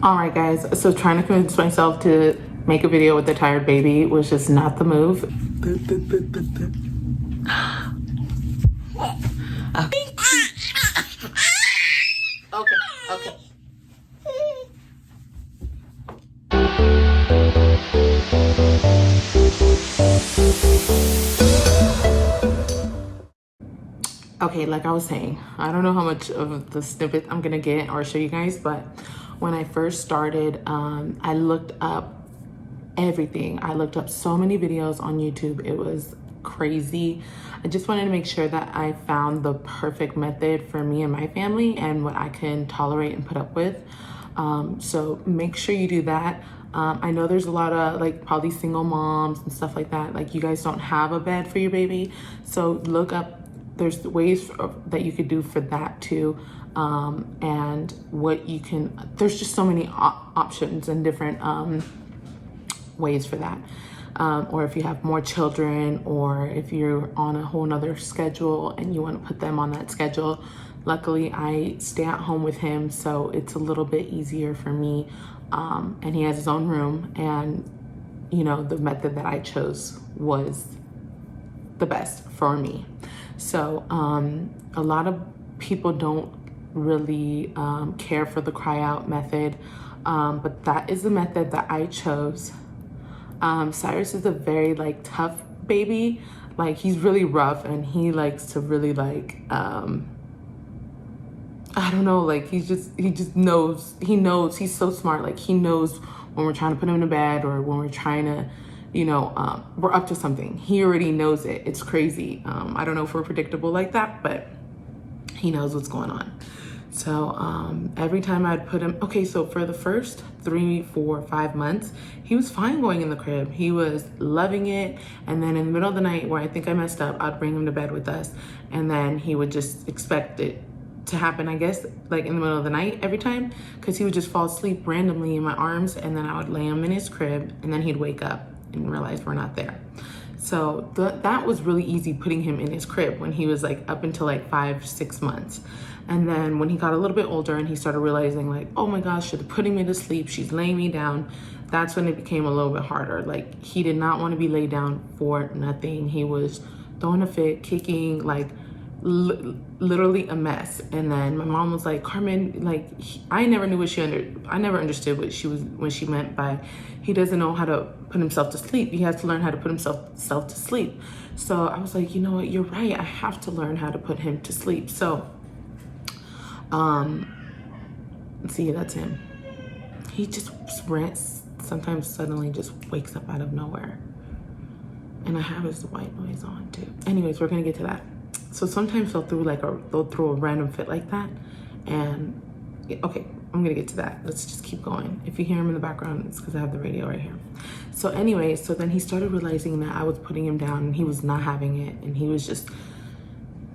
All right, guys, so trying to convince myself to make a video with a tired baby was just not the move. Okay, okay. Okay, like I was saying, I don't know how much of the snippet I'm gonna get or show you guys, but when I first started, I looked up everything. I looked up so many videos on YouTube. It was crazy. I just wanted to make sure that I found the perfect method for me and my family and what I can tolerate and put up with. So make sure you do that. I know there's a lot of like probably single moms and stuff like that. Like you guys don't have a bed for your baby. So look up, there's ways that you could do for that too. And what you can, there's just so many options and different ways for that. Or if you have more children, or if you're on a whole nother schedule and you want to put them on that schedule. Luckily, I stay at home with him, so it's a little bit easier for me. And he has his own room, and you know, the method that I chose was the best for me. So a lot of people don't really care for the cry out method, but that is the method that I chose. Cyrus is a very like tough baby. Like he's really rough, and he likes to really like I don't know, like he just knows, he's so smart. Like he knows when we're trying to put him to bed, or when we're trying to, you know, we're up to something. He already knows it. It's crazy. I don't know if we're predictable like that, but he knows what's going on. So every time I'd put him, okay, so for the first 3, 4, 5 months, he was fine going in the crib. He was loving it. And then in the middle of the night where I think I messed up, I'd bring him to bed with us. And then he would just expect it to happen, I guess, like in the middle of the night every time, because he would just fall asleep randomly in my arms, and then I would lay him in his crib, and then he'd wake up and realize we're not there. So that was really easy, putting him in his crib when he was like up until like 5, 6 months. And then when he got a little bit older and he started realizing like, oh my gosh, she's putting me to sleep, she's laying me down, that's when it became a little bit harder. Like he did not want to be laid down for nothing. He was throwing a fit, kicking, like literally a mess. And then my mom was like, Carmen, like I never knew what I never understood what she meant by he doesn't know how to put himself to sleep. He has to learn how to put himself to sleep. So I was like, you know what, you're right, I have to learn how to put him to sleep. So see, that's him. He just sometimes suddenly just wakes up out of nowhere. And I have his white noise on too. Anyways, we're gonna get to that. So sometimes they'll throw a random fit like that. And okay, I'm gonna get to that. Let's just keep going. If you hear him in the background, it's because I have the radio right here. So anyway, so then he started realizing that I was putting him down and he was not having it, and he was just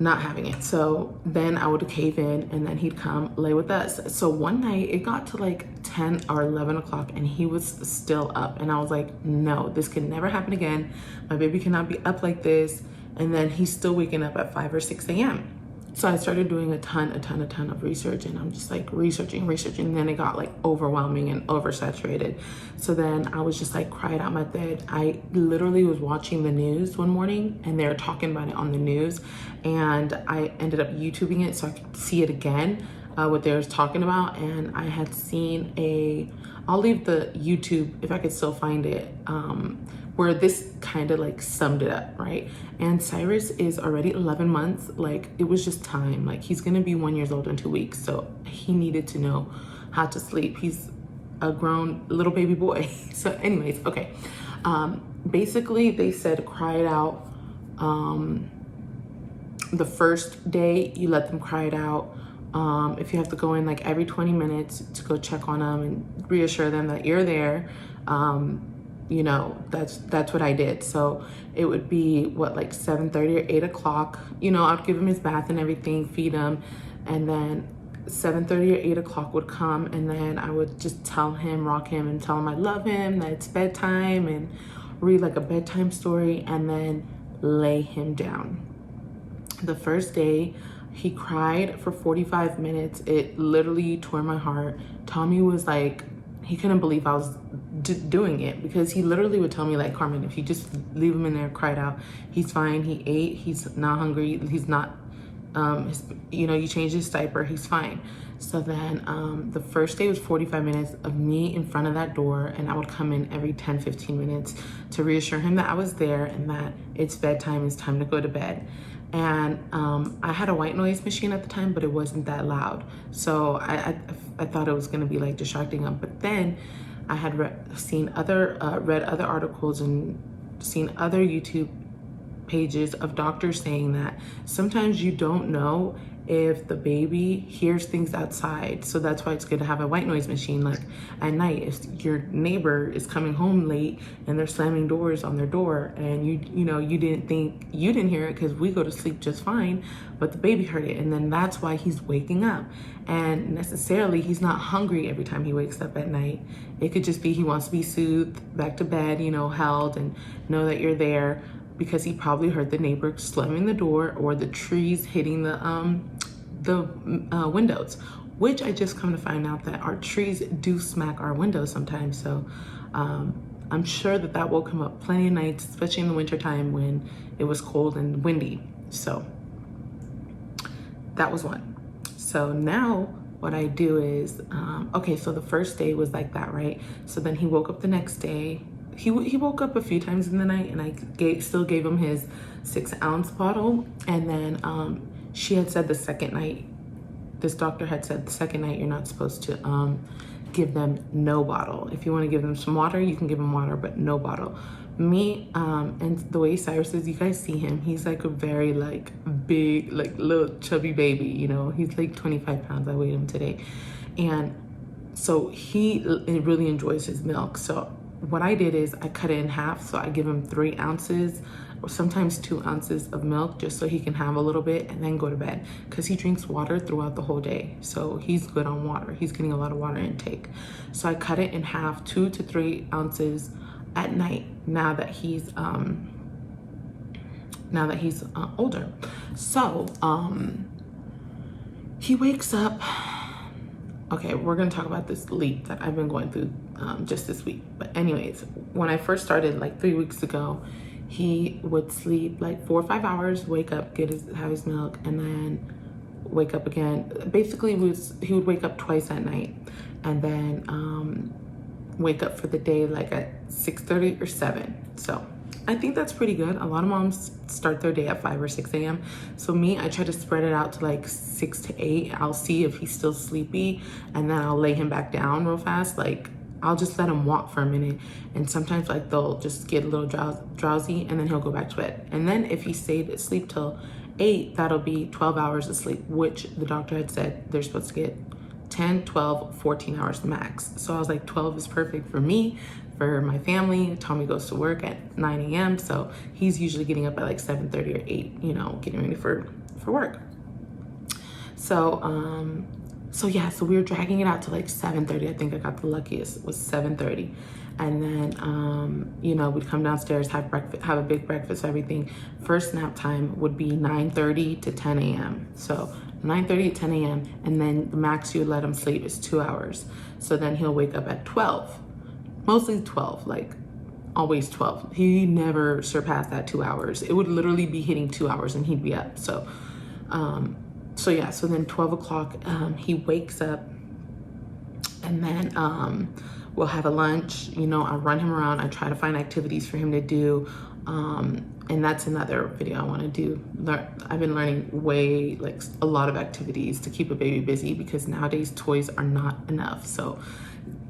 not having it. So then I would cave in, and then he'd come lay with us. So one night it got to like 10 or 11 o'clock and he was still up, and I was like, no, this can never happen again. My baby cannot be up like this. And then he's still waking up at 5 or 6 a.m. So I started doing a ton of research, and I'm just like researching. And then it got like overwhelming and oversaturated. So then I was just like cried out my bed. I literally was watching the news one morning, and they were talking about it on the news, and I ended up YouTubing it so I could see it again, what they were talking about. And I had seen I'll leave the YouTube if I could still find it, where this kind of like summed it up, right? And Cyrus is already 11 months. Like it was just time. Like he's gonna be 1 year old in 2 weeks. So he needed to know how to sleep. He's a grown little baby boy. So anyways, okay. Basically they said cry it out. The first day you let them cry it out. If you have to go in like every 20 minutes to go check on them and reassure them that you're there, you know, that's what I did. So it would be what, like 7:30 or 8 o'clock, you know, I'd give him his bath and everything, feed him, and then 7:30 or 8 o'clock would come, and then I would just tell him, rock him, and tell him I love him, that it's bedtime, and read like a bedtime story, and then lay him down. The first day he cried for 45 minutes. It literally tore my heart. Tommy was like he couldn't believe I was doing it, because he literally would tell me like, Carmen, if you just leave him in there, cried out, he's fine, he ate, he's not hungry, he's not, you know, you changed his diaper, he's fine. So then the first day was 45 minutes of me in front of that door, and I would come in every 10-15 minutes to reassure him that I was there and that it's bedtime, it's time to go to bed. And I had a white noise machine at the time, but it wasn't that loud, so I thought it was going to be like distracting him. But then I had read other articles and seen other YouTube pages of doctors saying that sometimes you don't know if the baby hears things outside. So that's why it's good to have a white noise machine. Like at night, if your neighbor is coming home late and they're slamming doors on their door, and you know, you didn't hear it because we go to sleep just fine, but the baby heard it, and then that's why he's waking up. And necessarily he's not hungry every time he wakes up at night. It could just be he wants to be soothed, back to bed, you know, held, and know that you're there, because he probably heard the neighbor slamming the door or the trees hitting the windows, which I just come to find out that our trees do smack our windows sometimes. So I'm sure that woke him up plenty of nights, especially in the wintertime when it was cold and windy. So that was one. So now what I do is, okay, so the first day was like that, right? So then he woke up the next day. He woke up a few times in the night, and I still gave him his 6-ounce bottle. And then she had said the second night, this doctor had said the second night you're not supposed to give them no bottle. If you want to give them some water, you can give them water, but no bottle. Me, and the way Cyrus is, you guys see him, he's like a very like big, like little chubby baby, you know, he's like 25 pounds. I weighed him today. And so he really enjoys his milk. So what I did is I cut it in half. So I give him 3 ounces or sometimes 2 ounces of milk, just so he can have a little bit and then go to bed, because he drinks water throughout the whole day. So he's good on water. He's getting a lot of water intake. So I cut it in half, 2 to 3 ounces at night, now that he's older. So he wakes up. Okay, we're gonna talk about this leap that I've been going through just this week. But anyways, when I first started like 3 weeks ago, he would sleep like 4 or 5 hours, wake up, have his milk, and then wake up again. Basically, he would wake up twice at night, and then wake up for the day like at 6:30 or 7. So I think that's pretty good. A lot of moms start their day at 5 or 6 a.m. So me, I try to spread it out to like 6 to 8. I'll see if he's still sleepy, and then I'll lay him back down real fast. Like I'll just let him walk for a minute, and sometimes like they'll just get a little drowsy, and then he'll go back to bed. And then if he stayed asleep till 8, that'll be 12 hours of sleep, which the doctor had said they're supposed to get 10, 12, 14 hours max. So I was like, 12 is perfect for me, for my family. Tommy goes to work at 9 a.m. So he's usually getting up at like 7:30 or 8, you know, getting ready for work. So yeah, so we were dragging it out to like 7:30. I think I got the luckiest, was 7:30. And then, you know, we'd come downstairs, have a big breakfast, everything. First nap time would be 9:30 to 10 a.m. So 9:30 to 10 a.m. And then the max you would let him sleep is 2 hours. So then he'll wake up at 12, mostly 12, like always 12. He never surpassed that 2 hours. It would literally be hitting 2 hours and he'd be up. So yeah, so then 12 o'clock, he wakes up, and then we'll have a lunch. You know, I run him around. I try to find activities for him to do. And that's another video I want to do. I've been learning like a lot of activities to keep a baby busy, because nowadays toys are not enough. So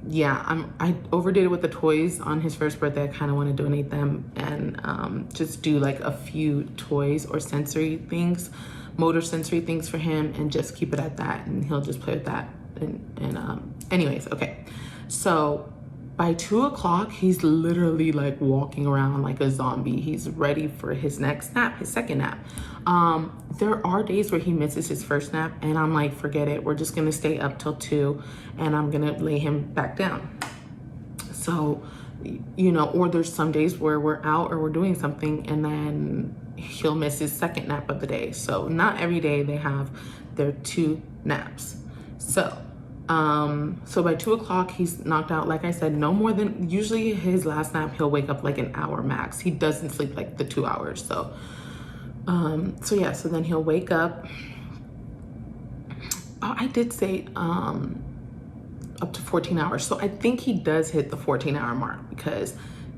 yeah, I overdid it with the toys on his first birthday. I kind of want to donate them and just do like a few toys or sensory things, motor sensory things for him, and just keep it at that, and he'll just play with that. And anyways, okay. So by 2 o'clock, he's literally like walking around like a zombie. He's ready for his next nap, his second nap. There are days where he misses his first nap, and I'm like, forget it. We're just gonna stay up till 2, and I'm gonna lay him back down. So, you know, or there's some days where we're out or we're doing something, and then he'll miss his second nap of the day. So not every day they have their 2 naps. So So by 2 o'clock, he's knocked out. Like I said, no more than, usually his last nap, he'll wake up like an hour max. He doesn't sleep like the 2 hours. So yeah, so then he'll wake up. Oh, I did say, up to 14 hours. So I think he does hit the 14-hour mark because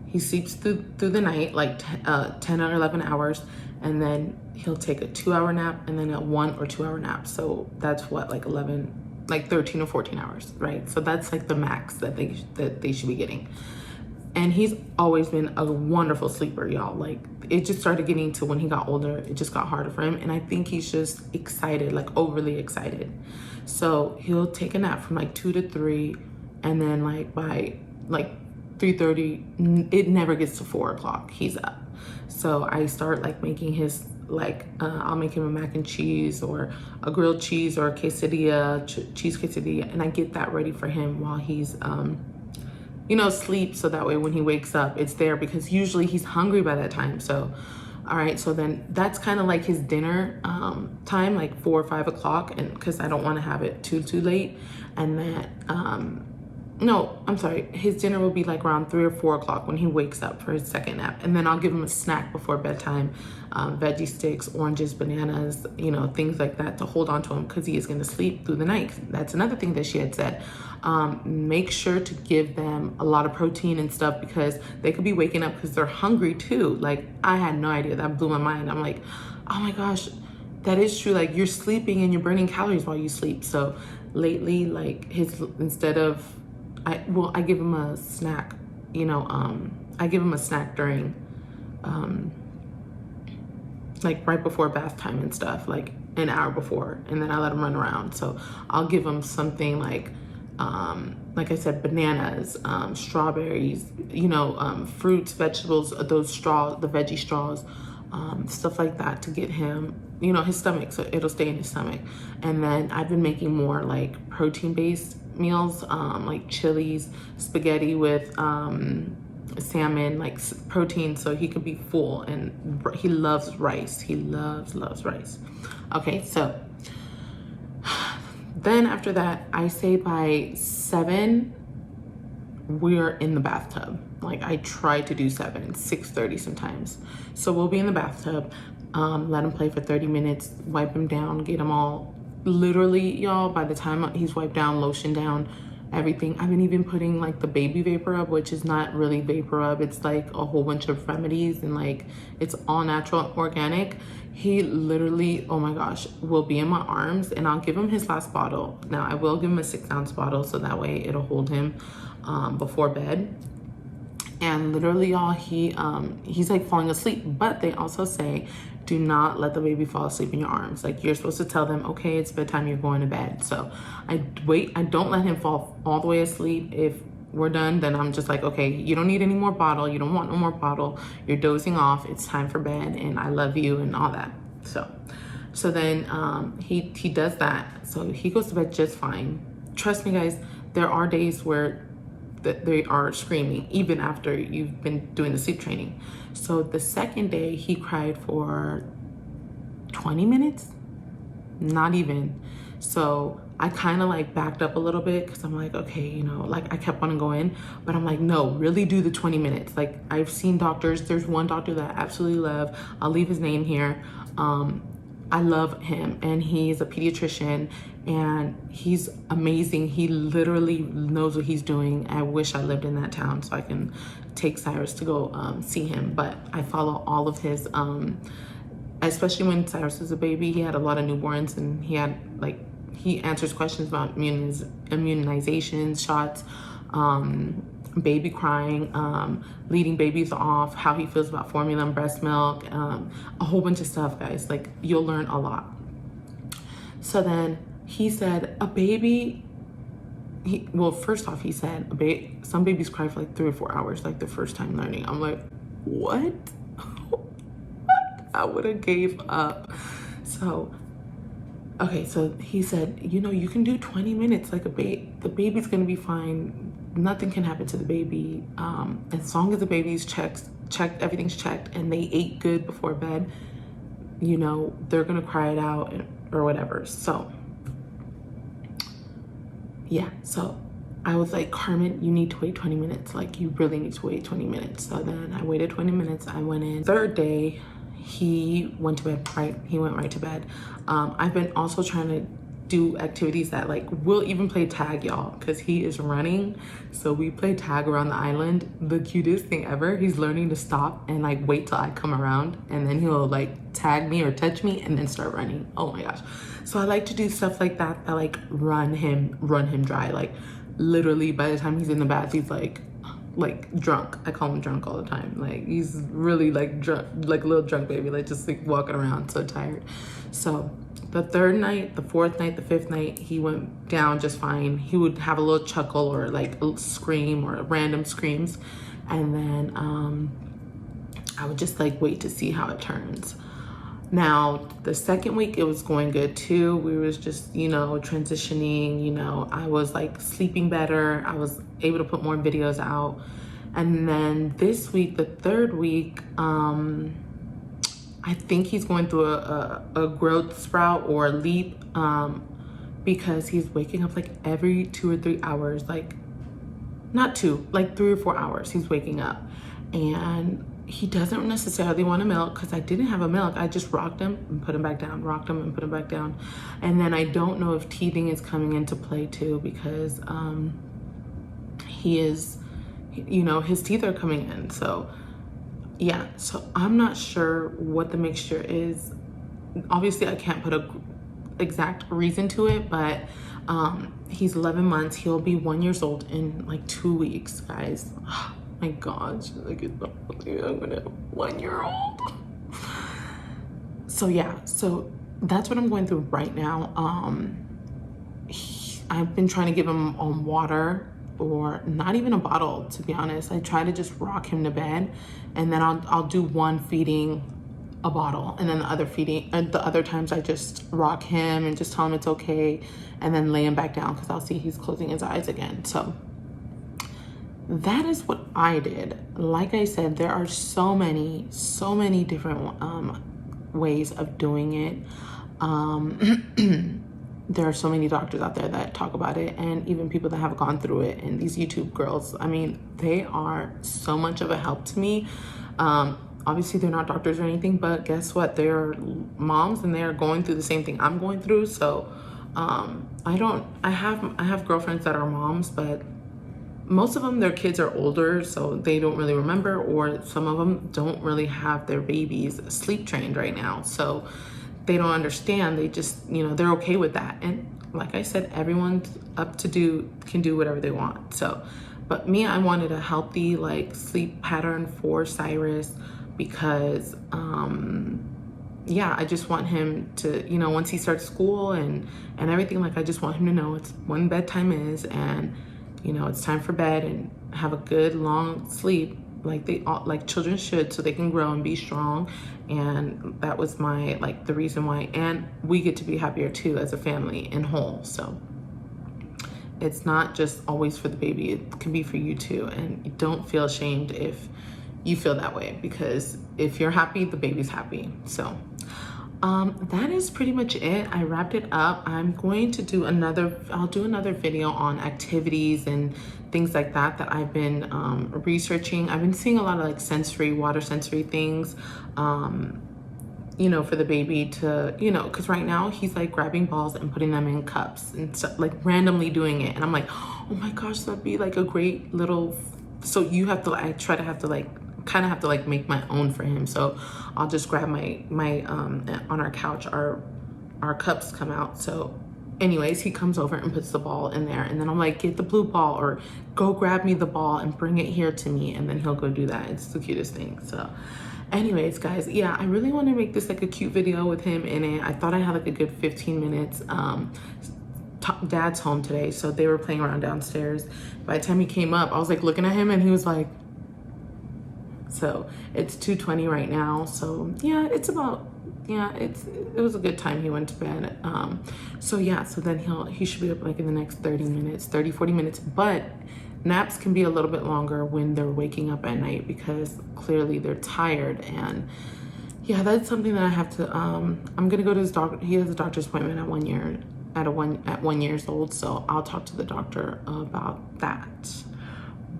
he sleeps through the night, like 10 or 11 hours. And then he'll take a 2-hour nap and then a 1 or 2 hour nap. So that's what, like 13 or 14 hours, right? So that's like the max that they should be getting. And he's always been a wonderful sleeper, y'all. Like, it just started getting to when he got older, it just got harder for him. And I think he's just excited, like overly excited. So he'll take a nap from like 2 to 3, and then like by like 3:30, it never gets to 4 o'clock, he's up. So I start like making his, like, I'll make him a mac and cheese or a grilled cheese or a quesadilla, cheese quesadilla. And I get that ready for him while he's, sleep. So that way when he wakes up, it's there, because usually he's hungry by that time. So, all right. So then that's kind of like his dinner time, like 4 or 5 o'clock. And cause I don't want to have it too late. And then, no, I'm sorry. His dinner will be like around 3 or 4 o'clock when he wakes up for his second nap. And then I'll give him a snack before bedtime, veggie sticks, oranges, bananas, things like that to hold on to him, because he is going to sleep through the night. That's another thing that she had said. Make sure to give them a lot of protein and stuff, because they could be waking up because they're hungry too. Like, I had no idea. That blew my mind. I'm like, oh my gosh, that is true. Like, you're sleeping and you're burning calories while you sleep. So lately, like, instead of, I give him a snack, I give him a snack during, like right before bath time and stuff, like an hour before, and then I let him run around. So I'll give him something like I said, bananas, strawberries, fruits, vegetables, those straws, the veggie straws, stuff like that to get him, his stomach, so it'll stay in his stomach. And then I've been making more like protein-based meals, like chilies, spaghetti with salmon, like protein, so he could be full. And he loves rice. He loves rice. Okay, so then after that, I say by 7, we're in the bathtub. Like, I try to do 7, 6:30 sometimes. So we'll be in the bathtub, let him play for 30 minutes, wipe him down, get him all, literally, y'all, by the time he's wiped down, lotion down, everything. I've been even putting like the baby vapor rub, which is not really vapor rub. It's like a whole bunch of remedies, and like, it's all natural and organic. He literally, oh my gosh, will be in my arms, and I'll give him his last bottle. Now I will give him a 6-ounce bottle, so that way it'll hold him before bed. And literally, y'all, he's like falling asleep. But they also say, do not let the baby fall asleep in your arms. Like, you're supposed to tell them, okay, it's bedtime, you're going to bed. So I don't let him fall all the way asleep. If we're done, then I'm just like, okay, you don't need any more bottle. You don't want no more bottle. You're dozing off. It's time for bed, and I love you and all that. So then he does that. So he goes to bed just fine. Trust me, guys, there are days where they are screaming even after you've been doing the sleep training. So the second day, he cried for 20 minutes, not even. So I kind of like backed up a little bit, because I'm like, okay, like I kept on going, but I'm like, no, really do the 20 minutes. Like, I've seen doctors. There's one doctor that I absolutely love. I'll leave his name here. I love him, and he's a pediatrician, and he's amazing. He literally knows what he's doing. I wish I lived in that town so I can take Cyrus to go see him. But I follow all of his, especially when Cyrus was a baby, he had a lot of newborns, and he answers questions about immunizations, shots, baby crying, leading babies off, how he feels about formula and breast milk, a whole bunch of stuff, guys. Like, you'll learn a lot. So then he said first off, he said some babies cry for like 3 or 4 hours, like the first time learning. I'm like, what? I would have gave up. So okay, so he said, you can do 20 minutes, like the baby's gonna be fine. Nothing can happen to the baby. As long as the baby's checked, everything's checked, and they ate good before bed, they're gonna cry it out or whatever. So yeah, so I was like, Carmen, you need to wait 20 minutes. Like, you really need to wait 20 minutes. So then I waited 20 minutes. I went in. Third day, he went to bed, right? He went right to bed. I've been also trying to do activities that, like, we'll even play tag, y'all, because he is running. So we play tag around the island. The cutest thing ever. He's learning to stop and like wait till I come around, and then he'll like tag me or touch me and then start running. Oh my gosh. So I like to do stuff like that like run him dry. Like, literally by the time he's in the bath, he's like drunk. I call him drunk all the time. Like, he's really like drunk, like a little drunk baby, like just like walking around so tired. So the third night, the fourth night, the fifth night, he went down just fine. He would have a little chuckle or like a scream or random screams, and then I would just like wait to see how it turns. Now, the second week, it was going good too. We was just, you know, transitioning, you know, I was like sleeping better. I was able to put more videos out. And then this week, the third week, I think he's going through a growth sprout or a leap, because he's waking up like every 2 or 3 hours, like not 2, like 3 or 4 hours he's waking up. And he doesn't necessarily want a milk, because I didn't have a milk. I just rocked him and put him back down, rocked him and put him back down. And then I don't know if teething is coming into play too, because he is, you know, his teeth are coming in. So yeah, so I'm not sure what the mixture is. Obviously I can't put a exact reason to it, but he's 11 months. He'll be 1 year old in like 2 weeks, guys. My gosh, like, it's not believing I'm gonna have a 1 year old. So yeah, so that's what I'm going through right now. I've been trying to give him water, or not even a bottle, to be honest. I try to just rock him to bed, and then I'll do one feeding a bottle, and then the other feeding, the other times I just rock him and just tell him it's okay, and then lay him back down, because I'll see he's closing his eyes again. So that is what I did. Like I said, there are so many different ways of doing it. There are so many doctors out there that talk about it, and even people that have gone through it, and these YouTube girls, I mean, they are so much of a help to me. Obviously they're not doctors or anything, but guess what? They're moms, and they're going through the same thing I'm going through. So I have girlfriends that are moms, but most of them, their kids are older, so they don't really remember, or some of them don't really have their babies sleep trained right now. So they don't understand. They just, you know, they're okay with that. And like I said, everyone's can do whatever they want. So, but me, I wanted a healthy like sleep pattern for Cyrus, because yeah, I just want him to, you know, once he starts school and everything, like I just want him to know it's when bedtime is, and you know, it's time for bed, and have a good long sleep like children should, so they can grow and be strong. And that was my, like, the reason why, and we get to be happier too as a family and whole. So it's not just always for the baby, it can be for you too. And don't feel ashamed if you feel that way, because if you're happy, the baby's happy. So that is pretty much it. I wrapped it up. I'm going to do I'll do another video on activities and things like that I've been researching. I've been seeing a lot of like water sensory things, you know, for the baby to, you know, because right now he's like grabbing balls and putting them in cups and stuff, like randomly doing it. And I'm like, oh my gosh, that'd be like a great little, so you have to, I try to have to like, kind of have to like make my own for him. So I'll just grab my on our couch, our cups come out. So anyways, he comes over and puts the ball in there, and then I'm like, get the blue ball, or go grab me the ball and bring it here to me, and then he'll go do that. It's the cutest thing. So anyways, guys, yeah, I really want to make this like a cute video with him in it. I thought I had like a good 15 minutes. Dad's home today, so they were playing around downstairs. By the time he came up, I was like looking at him, and he was like, so it's 2:20 right now. So yeah, it's about, yeah, it was a good time he went to bed. So yeah, so then he should be up like in the next 30 minutes, 40 minutes. But naps can be a little bit longer when they're waking up at night, because clearly they're tired. And yeah, that's something that I have to, I'm gonna go to his doctor. He has a doctor's appointment at 1 year, at 1 years old. So I'll talk to the doctor about that.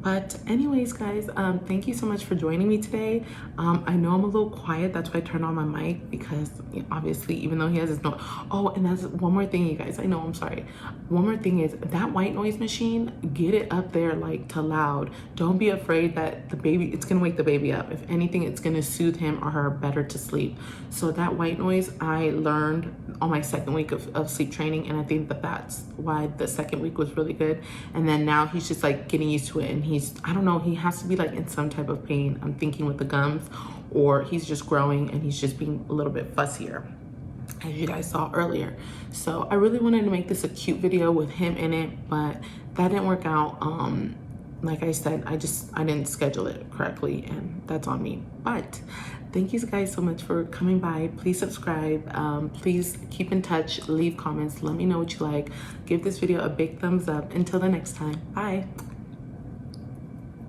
But anyways, guys, thank you so much for joining me today. I know I'm a little quiet. That's why I turned on my mic, because obviously, even though he has his noise. Oh, and that's one more thing, you guys. I know, I'm sorry. One more thing is that white noise machine, get it up there like to loud. Don't be afraid that the baby, it's gonna wake the baby up. If anything, it's gonna soothe him or her better to sleep. So that white noise I learned on my second week of sleep training, and I think that that's why the second week was really good. And then now he's just like getting used to it, and he's, I don't know, he has to be like in some type of pain, I'm thinking, with the gums, or he's just growing and he's just being a little bit fussier, as you guys saw earlier. So I really wanted to make this a cute video with him in it, but that didn't work out. Like I said, I didn't schedule it correctly, and that's on me. But thank you guys so much for coming by. Please subscribe. Please keep in touch, leave comments, let me know what you like. Give this video a big thumbs up. Until the next time, bye.